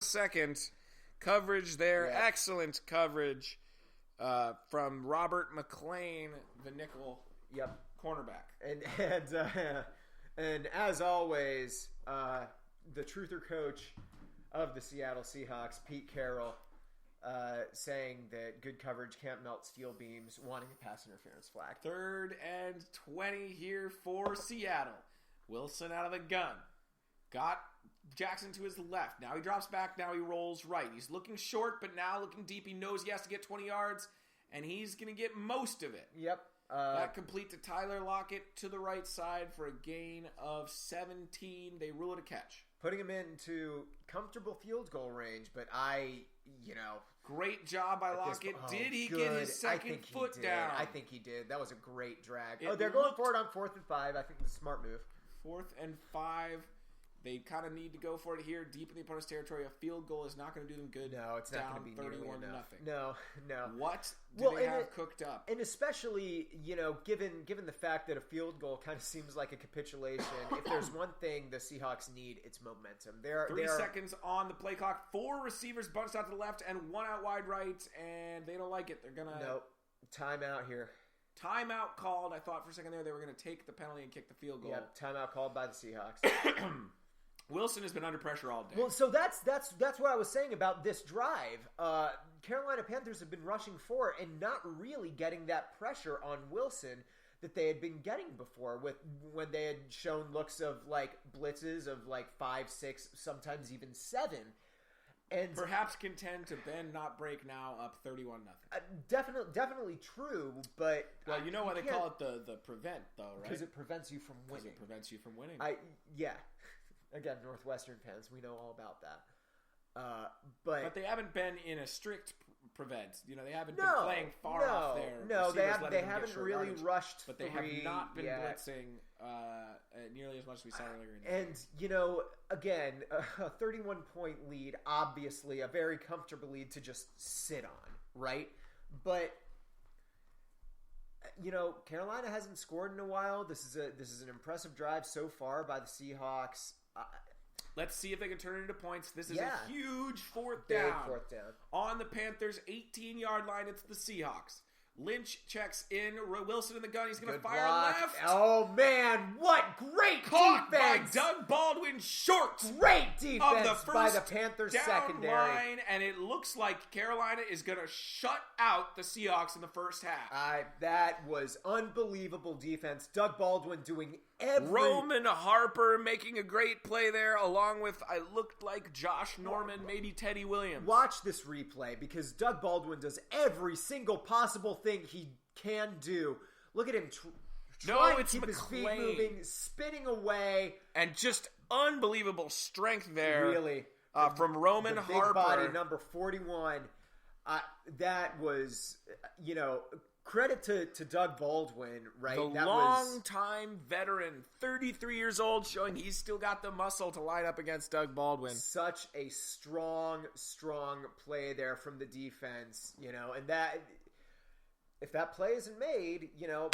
Second coverage there. Yeah. Excellent coverage from Robert McClain, the nickel cornerback. And as always, the truther coach of the Seattle Seahawks, Pete Carroll, saying that good coverage can't melt steel beams, wanting a pass interference flag. 3rd and 20 here for Seattle. Wilson out of the gun. Got Jackson to his left. Now he drops back. Now he rolls right. He's looking short, but now looking deep. He knows he has to get 20 yards, and he's going to get most of it. Yep. That complete to Tyler Lockett to the right side for a gain of 17. They rule it a catch. Putting him into comfortable field goal range, but great job by Lockett. Did he get his second foot down? I think he did. That was a great drag. They're going for it on 4th and 5. I think it's a smart move. 4th and 5. They kind of need to go for it here, deep in the opponent's territory. A field goal is not going to do them good. No, it's not going to be 31-0. No. What do they have cooked up? And especially, given the fact that a field goal kind of seems like a capitulation, if there's one thing the Seahawks need, it's momentum. 30 seconds on the play clock. 4 receivers bunched out to the left and 1 out wide right, and they don't like it. They're going to... Nope. Timeout here. Timeout called. I thought for a second there they were going to take the penalty and kick the field goal. Yep, timeout called by the Seahawks. Wilson has been under pressure all day. Well, so that's what I was saying about this drive. Carolina Panthers have been rushing for it and not really getting that pressure on Wilson that they had been getting before when they had shown looks of like blitzes of like 5, 6, sometimes even 7. And perhaps contend to bend not break now up 31-0. Definitely true, but well, you know why they call it the prevent though, right? Because it prevents you from winning. Because it prevents you from winning. Again, Northwestern fans, we know all about that. But they haven't been in a strict prevent. They haven't been playing far off there. No, they haven't really rushed. But they have not been blitzing nearly as much as we saw earlier in the game. And, again, a 31-point lead, obviously a very comfortable lead to just sit on, right? But... Carolina hasn't scored in a while. This is an impressive drive so far by the Seahawks. Let's see if they can turn it into points. This is a huge fourth Big down. Fourth down. On the Panthers' 18-yard line, it's the Seahawks. Lynch checks in. Wilson in the gun. He's going to fire left. Oh, man. What great Caught defense. by Doug Baldwin short. Great defense of the by the Panthers secondary. Line, and it looks like Carolina is going to shut out the Seahawks in the first half. That was unbelievable defense. Doug Baldwin doing every... Roman Harper making a great play there, along with, I looked like Josh Norman, maybe Teddy Williams. Watch this replay, because Doug Baldwin does every single possible thing he can do. Look at him trying to keep his feet moving, spinning away. And just unbelievable strength there. Really. From Roman the big Harper. Body, number 41. That was, credit to Doug Baldwin, right? The long-time veteran, 33 years old, showing he's still got the muscle to line up against Doug Baldwin. Such a strong play there from the defense, and that... If that play isn't made,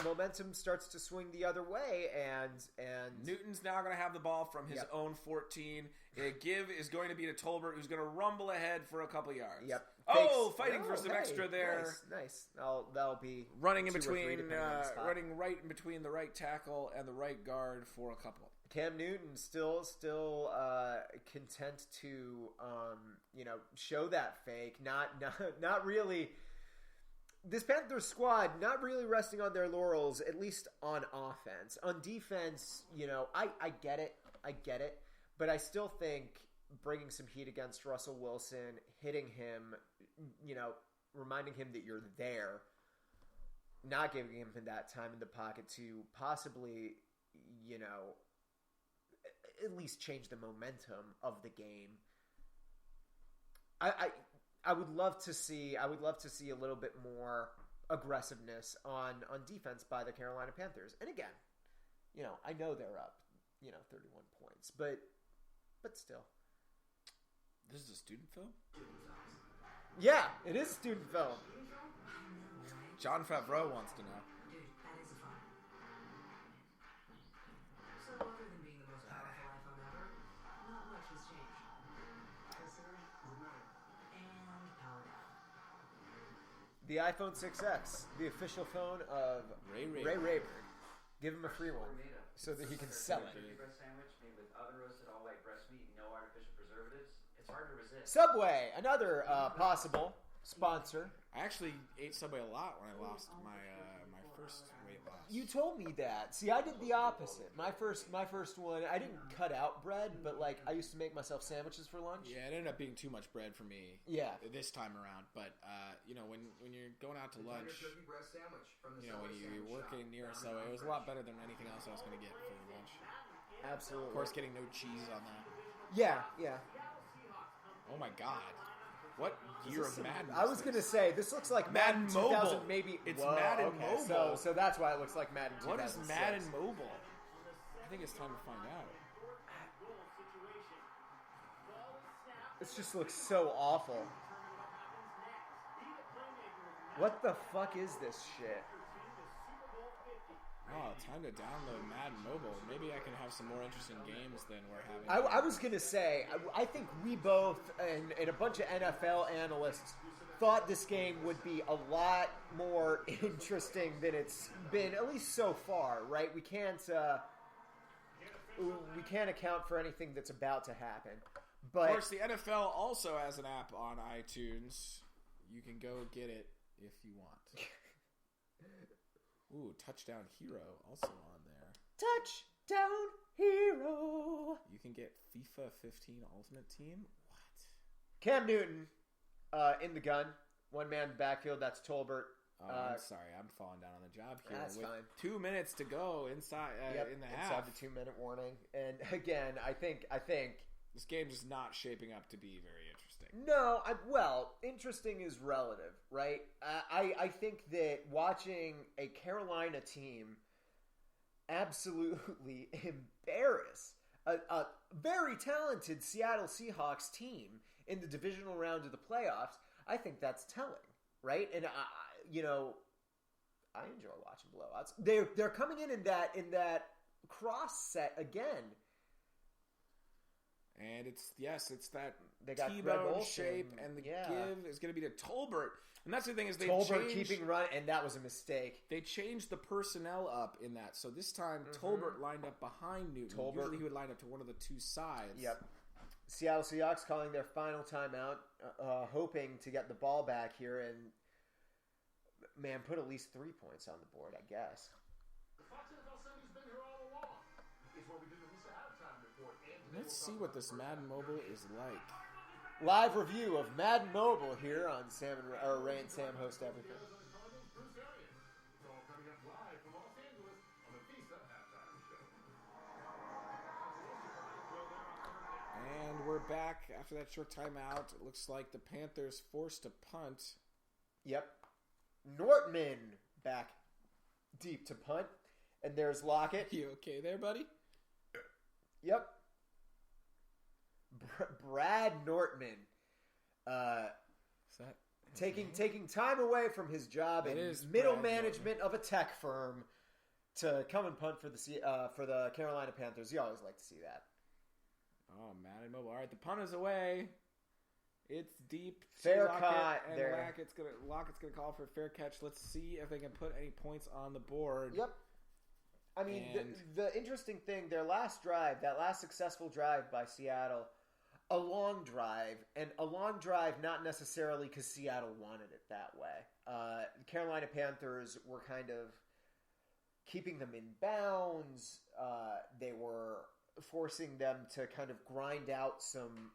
momentum starts to swing the other way, and Newton's now going to have the ball from his own 14. A give is going to be to Tolbert, who's going to rumble ahead for a couple yards. Yep. Fighting for some extra there. Nice. That'll be running in between, running right in between the right tackle and the right guard for a couple. Cam Newton still content to show that fake, not really. This Panthers squad not really resting on their laurels, at least on offense. On defense, I get it, but I still think bringing some heat against Russell Wilson, hitting him, reminding him that you're there, not giving him that time in the pocket to possibly, at least change the momentum of the game. I would love to see a little bit more aggressiveness on defense by the Carolina Panthers. And again, I know they're up, 31 points, but still. This is a student film? Yeah, it is a student film. John Favreau wants to know. Dude, that is a fun. So other than being the most powerful iPhone ever, not much has changed. Personally, The iPhone 6X, the official phone of Ray Rayburn. Give him a free one so that he can sell it. Turkey breast sandwich made with oven roasted all white breast meat, no artificial preservatives. It's hard to resist. Subway, another possible sponsor. I actually ate Subway a lot when I lost my first weight loss. You told me that. See, I did the opposite. My first one, I didn't cut out bread, but like I used to make myself sandwiches for lunch. Yeah, it ended up being too much bread for me. Yeah. This time around, but when you're going out to lunch, when you're working near a Subway, it was a lot better than anything else I was going to get for lunch. Absolutely. Of course, getting no cheese on that. Yeah. Oh my God. What year of Madden? I was going to say, this looks like Madden 2000, Mobile. maybe. It's Madden Mobile. So that's why it looks like Madden 2006. What is Madden Mobile? I think it's time to find out. This just looks so awful. What the fuck is this shit? Oh, time to download Madden Mobile. Maybe I can have some more interesting games than we're having. I was going to say, I think we both and a bunch of NFL analysts thought this game would be a lot more interesting than it's been, at least so far, right? We can't account for anything that's about to happen. But of course, the NFL also has an app on iTunes. You can go get it if you want. Ooh, Touchdown Hero also on there. Touchdown Hero. You can get FIFA 15 Ultimate Team? What? Cam Newton in the gun. One man backfield. That's Tolbert. Oh, I'm sorry. I'm falling down on the job here. That's with fine. 2 minutes to go inside in the half. Inside the 2-minute warning. And again, I think this game's just not shaping up to be very interesting. No, interesting is relative, right? I think that watching a Carolina team absolutely embarrass a very talented Seattle Seahawks team in the divisional round of the playoffs, I think that's telling, right? And I enjoy watching blowouts. They're coming in that cross set again. And it's that they got T-bone shape, and the give is going to be to Tolbert. And that's the thing is Tolbert keeping run, and that was a mistake. They changed the personnel up in that. So this time, Tolbert lined up behind Newton. Usually he would line up to one of the two sides. Yep. Seattle Seahawks calling their final timeout, hoping to get the ball back here and, man, put at least 3 points on the board, I guess. Let's see what this Madden Mobile is like. Live review of Madden Mobile here on Ray and Sam host everything. And we're back after that short timeout. It looks like the Panthers forced to punt. Yep. Nortman back deep to punt. And there's Lockett. You okay there, buddy? Yep. Brad Nortman, taking time away from his job in middle management of a tech firm to come and punt for the Carolina Panthers. You always like to see that. Oh, Madden Mobile. All right, the punt is away. It's deep. Fair caught there. Lockett's gonna call for a fair catch. Let's see if they can put any points on the board. Yep. I mean, the interesting thing, their last drive, that last successful drive by Seattle, a long drive not necessarily because Seattle wanted it that way. The Carolina Panthers were kind of keeping them in bounds. They were forcing them to kind of grind out some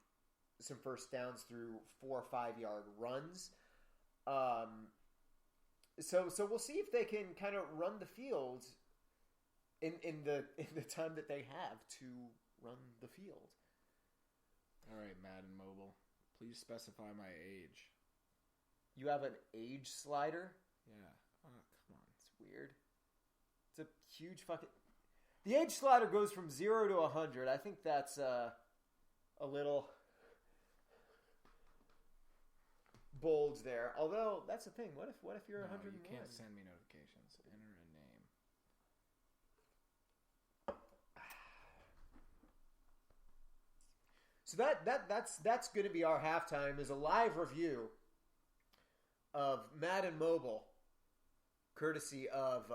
first downs through 4 or 5 yard runs. So we'll see if they can kind of run the field in the time that they have to run the field. All right, Madden Mobile. Please specify my age. You have an age slider? Yeah. Oh, come on. It's weird. It's a huge fucking... The age slider goes from 0 to 100. I think that's a little bold there. Although, that's the thing. What if you're 101? You can't send me notifications. Enter a name. So that's going to be our halftime, is a live review of Madden Mobile, courtesy of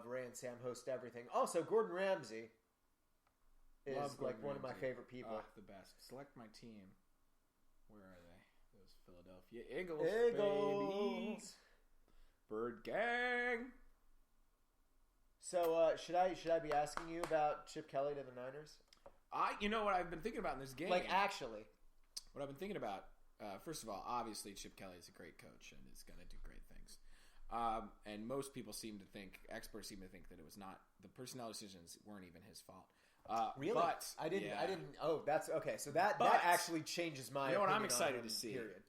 Ray and Sam Host Everything. Also, Gordon Ramsay is one of my favorite people. The best. Select my team. Where are they? It was Philadelphia Eagles. Baby. Bird gang. So should I be asking you about Chip Kelly to the Niners? You know what I've been thinking about in this game? Actually. What I've been thinking about, first of all, obviously Chip Kelly is a great coach and is going to do great things. And most people experts seem to think that it was not, the personnel decisions weren't even his fault. Really? But I didn't. Oh, that's okay. So that actually changes my. You know what I'm opinion excited on him, to see? Period.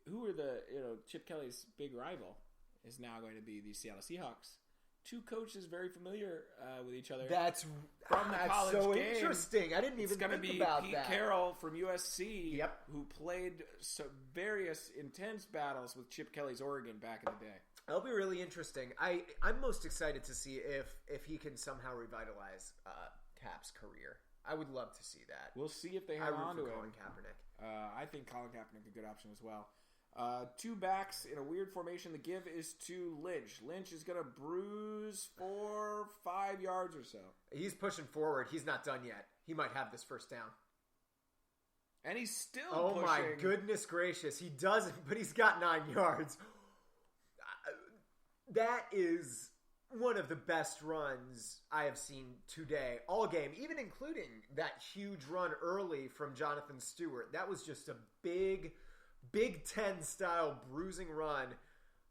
Who are Chip Kelly's big rival is now going to be the Seattle Seahawks. Two coaches very familiar with each other. That's from the college so game. Interesting. I didn't even think about that. It's going to be Pete Carroll from USC, yep, who played various intense battles with Chip Kelly's Oregon back in the day. That'll be really interesting. I'm most excited to see if he can somehow revitalize Cap's career. I would love to see that. We'll see if they hang on to him. Colin Kaepernick. I think Colin Kaepernick a good option as well. Two backs in a weird formation. The give is to Lynch. Lynch is going to bruise for 5 yards or so. He's pushing forward. He's not done yet. He might have this first down. And he's still pushing. Oh my goodness gracious. He doesn't, but he's got 9 yards. That is one of the best runs I have seen today, all game, even including that huge run early from Jonathan Stewart. That was just a Big Ten style bruising run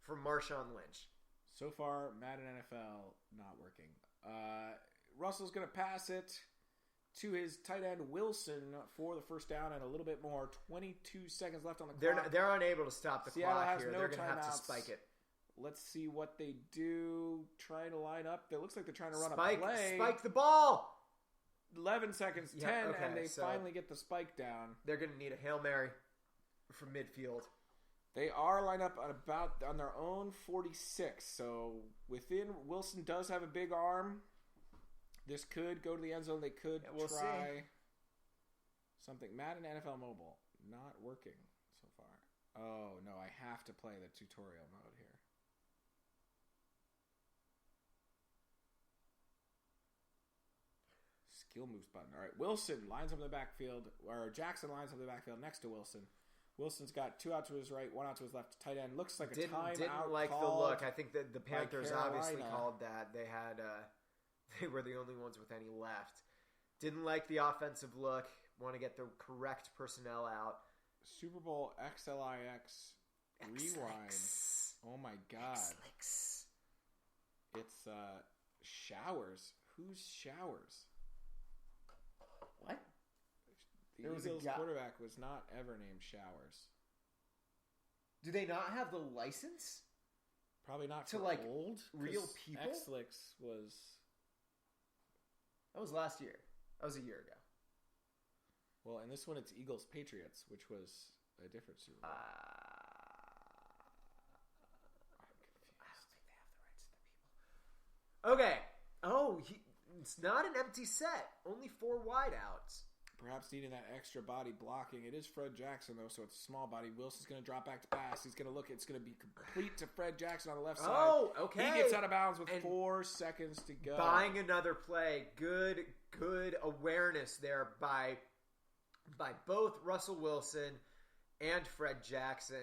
from Marshawn Lynch. So far, Madden NFL not working. Russell's going to pass it to his tight end Wilson for the first down and a little bit more. 22 seconds left on the clock. They're unable to stop the Seattle clock has here. no They're going to have to timeouts. spike it. Let's see what they do. Trying to line up. It looks like they're trying to run a play. Spike the ball. 11 seconds, 10, and they finally get the spike down. They're going to need a Hail Mary from midfield. They are lined up on their own 46. So Wilson does have a big arm. This could go to the end zone. They could try something. Madden NFL Mobile not working so far. Oh no, I have to play the tutorial mode here. Skill moves button. All right, Wilson lines up in the backfield, or Jackson lines up in the backfield next to Wilson. Wilson's got 2 out to his right, 1 out to his left. Tight end looks like a timeout. Didn't like the look. I think that the Panthers obviously called that. They were the only ones with any left. Didn't like the offensive look. Want to get the correct personnel out. Super Bowl XLIX rewind. Oh my god! X-Lix. It's Showers. Who's Showers? What? The Eagles quarterback was not ever named Showers. Do they not have the license? Probably not to for old real people. X-Lix was. That was last year. That was a year ago. Well, in this one, it's Eagles Patriots, which was a different Super Bowl. I'm confused. I don't think they have the rights to the people. Okay. Oh, it's not an empty set. Only 4 wideouts. Perhaps needing that extra body blocking. It is Fred Jackson, though, so it's a small body. Wilson's going to drop back to pass. He's going to look. It's going to be complete to Fred Jackson on the left side. Oh, okay. He gets out of bounds with 4 seconds to go. Buying another play. Good awareness there by both Russell Wilson and Fred Jackson.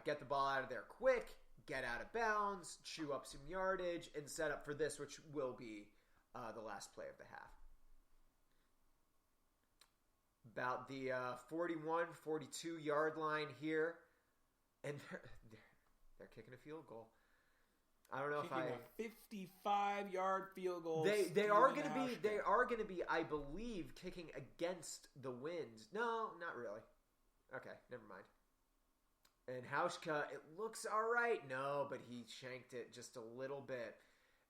Get the ball out of there quick, get out of bounds, chew up some yardage, and set up for this, which will be the last play of the half. About the 41, 42 yard line here, and they're kicking a field goal. I don't know if a 55-yard field goal. They are going to be, I believe, kicking against the wind. No, not really. Okay, never mind. And Hauschka, it looks all right. No, but he shanked it just a little bit.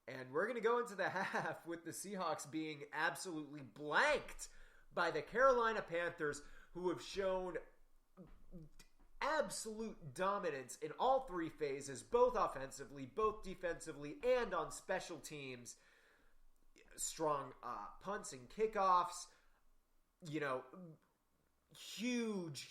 And we're going to go into the half with the Seahawks being absolutely blanked by the Carolina Panthers, who have shown absolute dominance in all 3 phases, both offensively, both defensively, and on special teams. Strong punts and kickoffs. Huge